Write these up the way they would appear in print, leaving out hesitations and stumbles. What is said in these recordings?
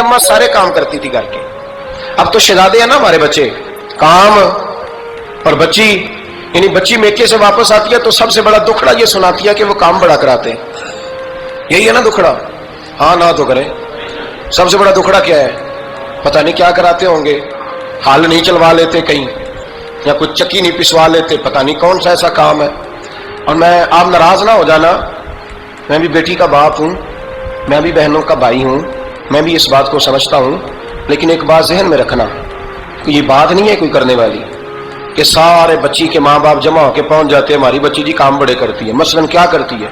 اماں سارے کام کرتی تھی گھر کے. اب تو شہزادے ہیں نا ہمارے بچے, کام اور بچی, یعنی بچی میکے سے واپس آتی ہے تو سب سے بڑا دکھڑا یہ سناتی ہے کہ وہ کام بڑا کراتے ہیں. یہی ہے نا دکھڑا؟ ہاں نہ تو کریں. سب سے بڑا دکھڑا کیا ہے؟ پتہ نہیں کیا کراتے ہوں گے, ہال نہیں چلوا لیتے کہیں, یا کچھ چکی نہیں پسوا لیتے, پتہ نہیں کون سا ایسا کام ہے. اور میں, آپ ناراض نہ ہو جانا, میں بھی بیٹی کا باپ ہوں, میں بھی بہنوں کا بھائی ہوں, میں بھی اس بات کو سمجھتا ہوں, لیکن ایک بات ذہن میں رکھنا کہ یہ بات نہیں ہے کوئی کرنے والی کہ سارے بچی کے ماں باپ جمع ہو کے پہنچ جاتے ہیں ہماری بچی جی کام بڑے کرتی ہے. مثلاً کیا کرتی ہے,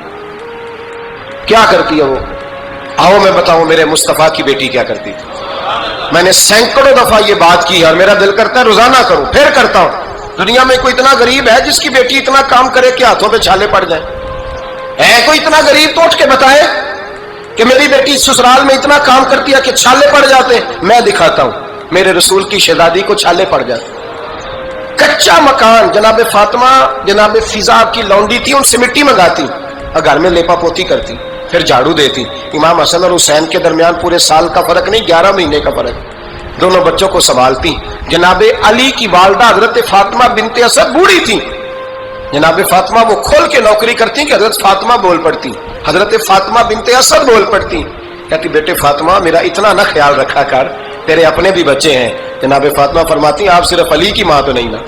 کیا کرتی ہے وہ؟ آؤ میں بتاؤں میرے مصطفیٰ کی بیٹی کیا کرتی تھی. میں نے سینکڑوں دفعہ یہ بات کی اور میرا دل کرتا ہے روزانہ کروں, پھر کرتا ہوں. دنیا میں کوئی اتنا غریب ہے جس کی بیٹی اتنا کام کرے کہ ہاتھوں پہ چھالے پڑ جائیں؟ ہے کوئی اتنا غریب تو اٹھ کے بتائے کہ میری بیٹی سسرال میں اتنا کام کرتی ہے کہ چھالے پڑ جاتے. میں دکھاتا ہوں, میرے رسول کی شہزادی کو چھالے پڑ جاتے. کچا مکان جناب فاطمہ جناب فضا کی لونڈی تھی, ان سے مٹی منگاتی اور گھر میں لیپا پوتی کرتی, پھر جھاڑو دیتی. امام حسن اور حسین کے درمیان پورے سال کا فرق نہیں, 11 مہینے کا فرق. دونوں بچوں کو سنبھالتی. جناب علی کی والدہ حضرت فاطمہ بنت اسد بوڑھی تھی, جناب فاطمہ وہ کھول کے نوکری کرتی کہ حضرت فاطمہ بول پڑتی, حضرت فاطمہ بنت اسد بول پڑتی. کہتی بیٹے فاطمہ میرا اتنا نہ خیال رکھا کر, تیرے اپنے بھی بچے ہیں. جناب فاطمہ فرماتی آپ صرف علی کی ماں تو نہیں نا,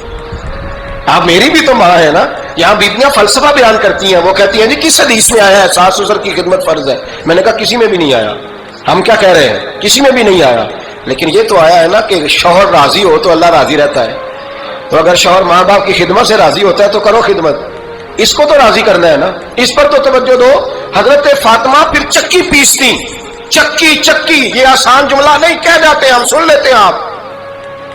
آپ میری بھی تو ماں ہے نا. یہاں بیبیاں فلسفہ بیان کرتی ہیں, وہ کہتی ہیں جی کس حدیث میں آیا ہے ساس سسر کی خدمت فرض ہے؟ میں نے کہا کسی میں بھی نہیں آیا. ہم کیا کہہ رہے ہیں, کسی میں بھی نہیں آیا, لیکن یہ تو آیا ہے نا کہ شوہر راضی ہو تو اللہ راضی رہتا ہے. تو اگر شوہر ماں باپ کی خدمت سے راضی ہوتا ہے تو کرو خدمت, اس کو تو راضی کرنا ہے نا, اس پر تو توجہ دو. حضرت فاطمہ پھر چکی پیستی. چکی چکی یہ آسان جملہ نہیں, کہہ جاتے ہیں ہم, سن لیتے ہیں آپ.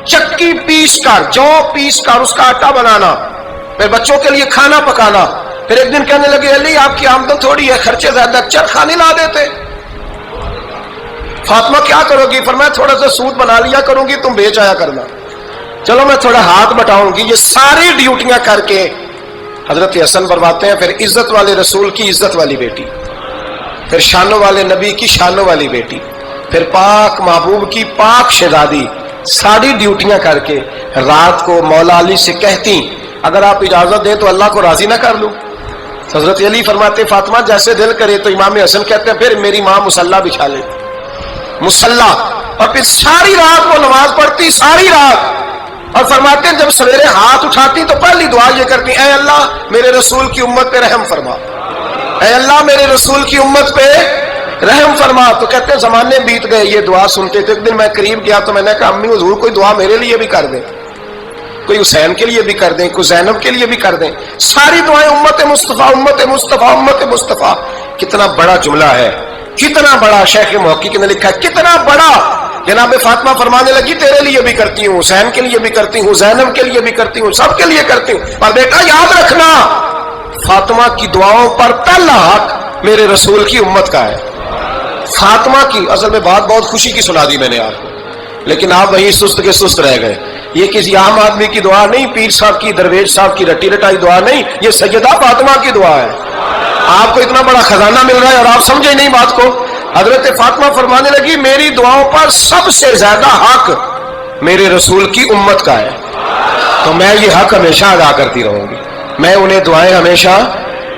چکی پیس کر, جو پیس کر اس کا آٹا بنانا, پھر بچوں کے لیے کھانا پکانا. پھر ایک دن کہنے لگے علی آپ کی آمدن تھوڑی ہے, خرچے زیادہ, چرخانے لا دیتے. فاطمہ کیا کرو گی؟ فرمایا تھوڑا سا سود بنا لیا کروں گی, تم بیچ آیا کرنا. چلو میں تھوڑا ہاتھ بٹاؤں گی. یہ ساری ڈیوٹیاں کر کے حضرت حسن فرماتے ہیں پھر عزت والے رسول کی عزت والی بیٹی, پھر شانوں والے نبی کی شانوں والی بیٹی, پھر پاک محبوب کی پاک شہزادی, ساری ڈیوٹیاں کر کے رات کو مولا علی سے کہتی اگر آپ اجازت دیں تو اللہ کو راضی نہ کر لوں. حضرت علی فرماتے فاطمہ جیسے دل کرے. تو امام حسن کہتے ہیں پھر میری ماں مصلی بچھا لے, مصلی, اور پھر ساری رات وہ نماز پڑھتی, ساری رات. اور فرماتے ہیں جب سویرے ہاتھ اٹھاتی تو پہلی دعا یہ کرتی اے اللہ میرے رسول کی امت پہ رحم فرما, اے اللہ میرے رسول کی امت پہ رحم فرما. تو کہتے ہیں زمانے بیت گئے یہ دعا سنتے تھے. ایک دن میں قریب گیا تو میں نے کہا امی حضور کوئی دعا میرے لیے بھی کر دیں, کوئی حسین کے لیے بھی کر دیں, کوئی زینب کے لیے بھی کر دیں. ساری دعائیں امت مصطفیٰ امت مصطفیٰ امت مصطفیٰ. کتنا بڑا جملہ ہے, کتنا بڑا. شیخ محقق نے لکھا ہے کتنا بڑا. جناب فاطمہ فرمانے لگی تیرے لیے بھی کرتی ہوں, حسین کے لیے بھی کرتی ہوں, زینب کے لیے بھی کرتی ہوں, سب کے لیے کرتی ہوں. اور بیٹا یاد رکھنا فاطمہ کی دعاؤں پر پہلا حق میرے رسول کی امت کا ہے. فاطمہ کی اصل میں بات بہت خوشی کی سنا دی میں نے آپ کو, لیکن آپ وہیں سست کے سست رہ گئے. یہ کسی عام آدمی کی دعا نہیں, پیر صاحب کی, درویش صاحب کی رٹی رٹائی دعا نہیں, یہ سیدہ فاطمہ کی دعا ہے. آپ کو اتنا بڑا خزانہ مل رہا ہے اور آپ سمجھے نہیں بات کو. حضرت فاطمہ فرمانے لگی میری دعاؤں پر سب سے زیادہ حق میرے رسول کی امت کا ہے, تو میں یہ حق ہمیشہ ادا کرتی رہوں گی, میں انہیں دعائیں ہمیشہ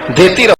دیتی رہوں.